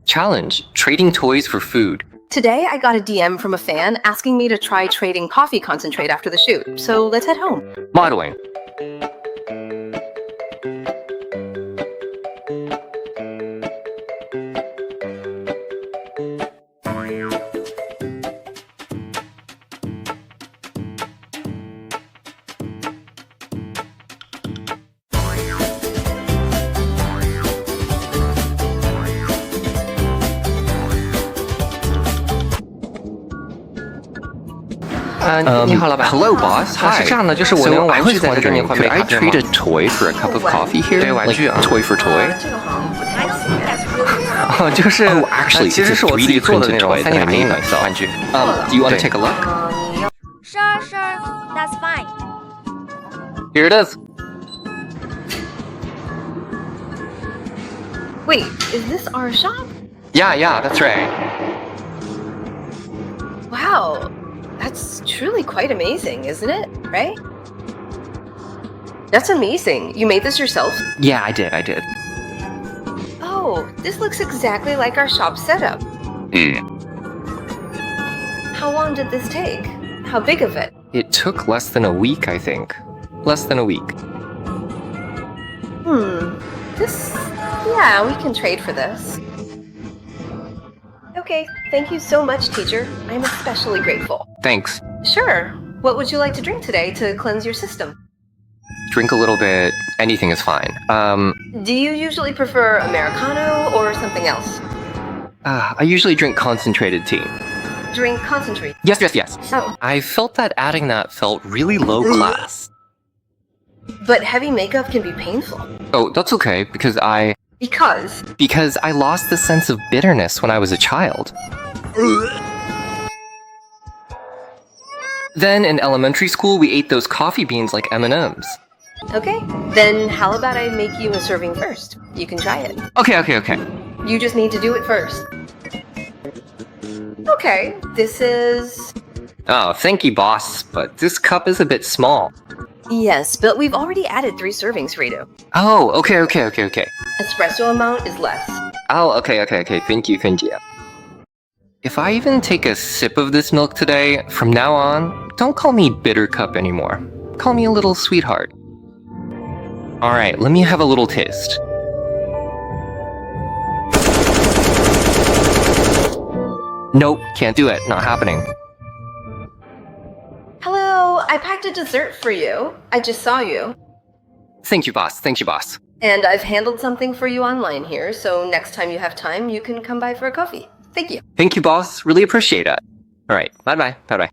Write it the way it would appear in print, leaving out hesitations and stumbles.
Challenge, trading toys for food. Today, I got a DM from a fan asking me to try trading coffee concentrate after the shoot, so let's head home. Modeling. Hello, boss. Hi. So I was wondering, could I trade a toy for a cup of coffee here? Like toy for toy? Oh, actually, it's a 3D printed toy that I made myself. Do you want to take a look? Sure, that's fine. Here it is. Wait, is this our shop? Yeah, that's right. Wow, that's truly quite amazing, isn't it? Right? That's amazing. You made this yourself? Yeah, I did. Oh, this looks exactly like our shop setup. How long did this take? How big of it? It took less than a week, I think. Less than a week. Yeah, we can trade for this. Okay, thank you so much, teacher. I'm especially grateful. Thanks. Sure. What would you like to drink today to cleanse your system? Drink a little bit. Anything is fine. Do you usually prefer Americano or something else? I usually drink concentrated tea. Drink concentrate. Yes. Oh. I felt that adding that felt really low class. But heavy makeup can be painful. Oh, that's okay, because I lost the sense of bitterness when I was a child. Then in elementary school, we ate those coffee beans like M&Ms. Okay, then how about I make you a serving first? You can try it. Okay. You just need to do it first. Okay, this is... Oh, thank you, boss, but this cup is a bit small. Yes, but we've already added 3 servings for you. Oh, okay. Espresso amount is less. Oh, okay. Thank you. If I even take a sip of this milk today, from now on, don't call me Bitter Cup anymore. Call me a little sweetheart. Alright, let me have a little taste. Nope, can't do it. Not happening. Hello, I packed a dessert for you. I just saw you. Thank you, boss. And I've handled something for you online here, so next time you have time, you can come by for a coffee. Thank you. Thank you, boss. Really appreciate it. Alright, bye-bye.